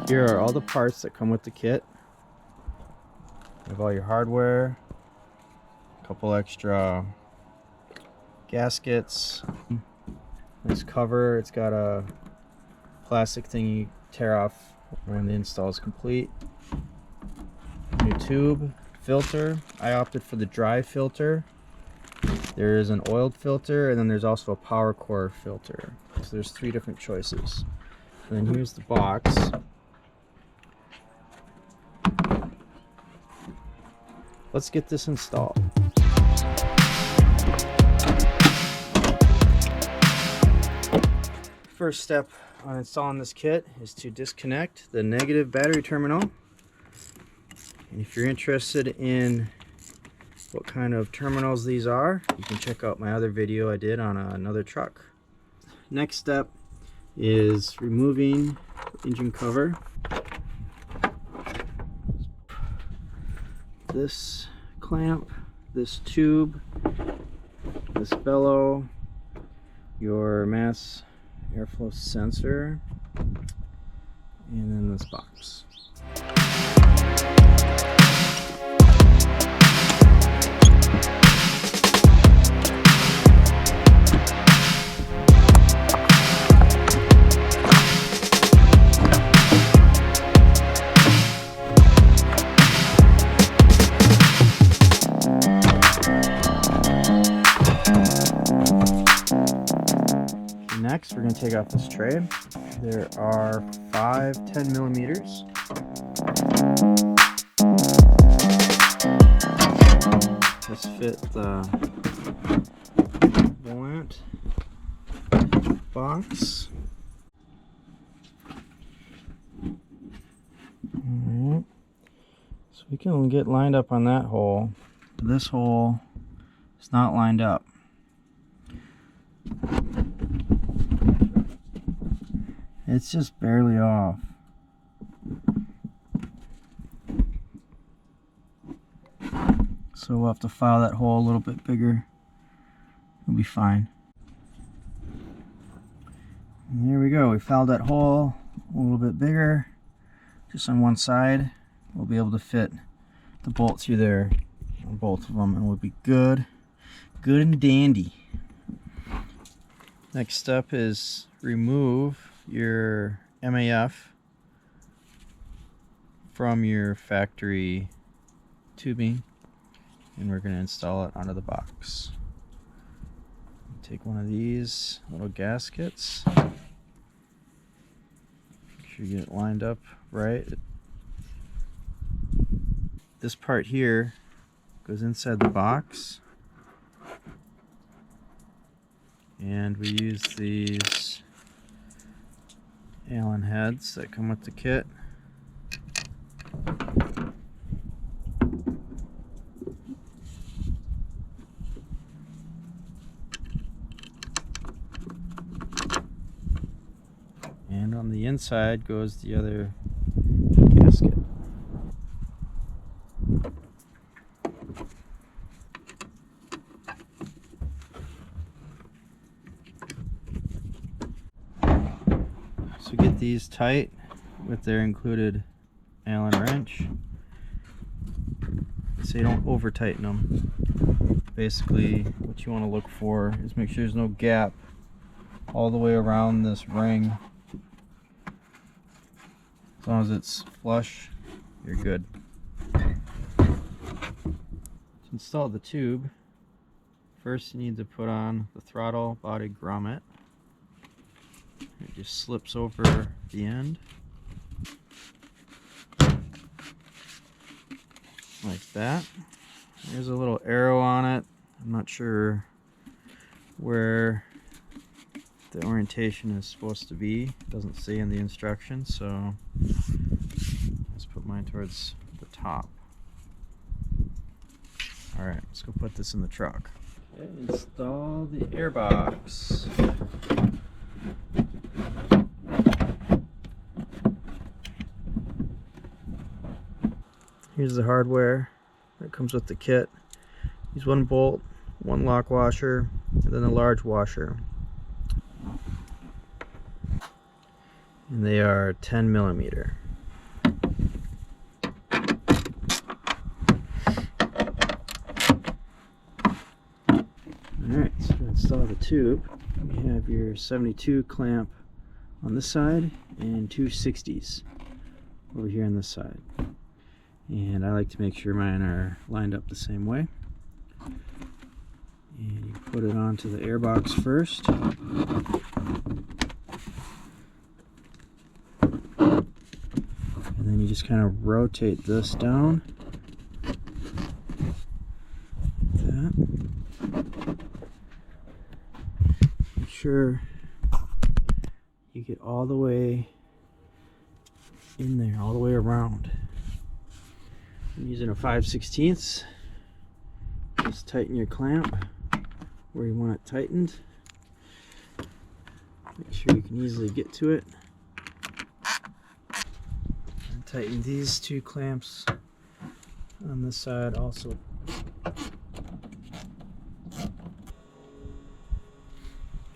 Here are all the parts that come with the kit. You have all your hardware, a couple extra gaskets, nice cover. It's got a plastic thing you tear off when the install is complete. New tube, filter. I opted for the dry filter. There is an oiled filter, and then there's also a power core filter. So there's 3 different choices. And then here's the box. Let's get this installed. First step on installing this kit is to disconnect the negative battery terminal. And if you're interested in what kind of terminals these are, you can check out my other video I did on another truck. Next step is removing the engine cover. This clamp, this tube, this bellow, your mass airflow sensor, and then this box. Next, we're going to take off this tray. There are 5 10 millimeters. This fit the Volant box. Alright. So we can get lined up on that hole. This hole is not lined up. It's just barely off. So we'll have to file that hole a little bit bigger. It'll be fine. And here we go. We filed that hole a little bit bigger, just on one side. We'll be able to fit the bolt through there on both of them, and we'll be good and dandy. Next step is remove your MAF from your factory tubing, and we're going to install it onto the box. Take one of these little gaskets, make sure you get it lined up right. This part here goes inside the box, and we use these Allen heads that come with the kit. And on the inside goes the other gasket. So get these tight with their included Allen wrench, so you don't over tighten them. Basically what you want to look for is make sure there's no gap all the way around this ring. As long as it's flush, you're good. To install the tube, first you need to put on the throttle body grommet. It just slips over the end like that. There's a little arrow on it. I'm not sure where the orientation is supposed to be. It doesn't say in the instructions, so let's put mine towards the top. Alright, let's go put this in the truck. Okay, install the airbox. Here's the hardware that comes with the kit. Use 1 bolt, 1 lock washer, and then a large washer. And they are 10 millimeter. tube, you have your 72 clamp on this side and two 60s over here on this side. And I like to make sure mine are lined up the same way. And you put it onto the air box first. And then you just kind of rotate this down. Like that. Make sure you get all the way in there, all the way around. I'm using a 5/16. Just tighten your clamp where you want it tightened. Make sure you can easily get to it. And tighten these two clamps on this side also.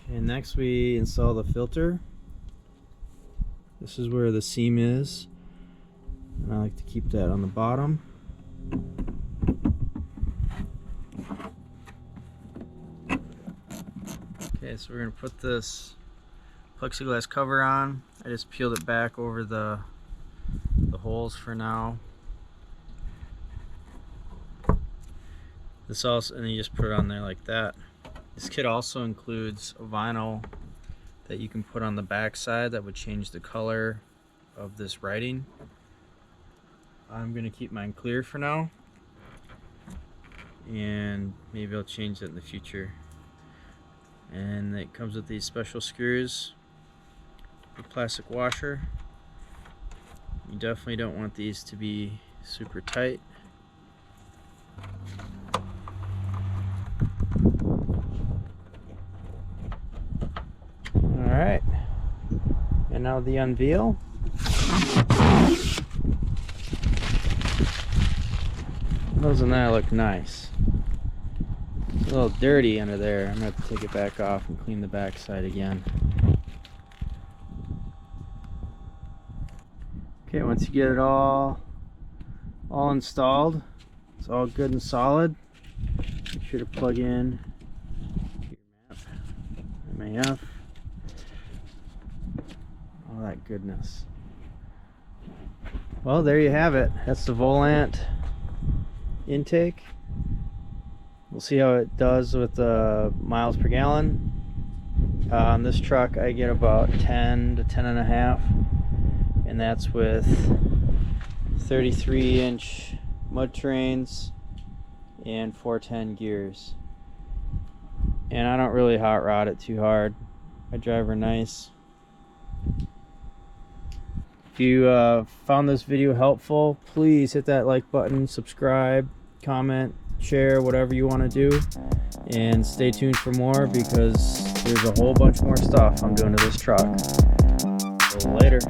Okay, next we install the filter. This is where the seam is, and I like to keep that on the bottom. Okay, so we're going to put this plexiglass cover on. I just peeled it back over the holes for now. This also, and you just put it on there like that. This kit also includes a vinyl that you can put on the back side that would change the color of this writing. I'm going to keep mine clear for now, and maybe I'll change it in the future. And it comes with these special screws, a plastic washer. You definitely don't want these to be super tight. Alright, and now the unveil. Doesn't that look nice? It's a little dirty under there. I'm going to have to take it back off and clean the back side again. Okay, once you get it all installed, it's all good and solid. Make sure to plug in your map, MAF, all that goodness. Well, there you have it. That's the Volant intake. We'll see how it does with miles per gallon. On this truck I get about 10 to 10 and a half, and that's with 33-inch mud terrains and 410 gears. And I don't really hot rod it too hard. I drive her nice. If you found this video helpful, please hit that like button, subscribe, comment, share, whatever you want to do, and stay tuned for more because there's a whole bunch more stuff I'm doing to this truck. So later.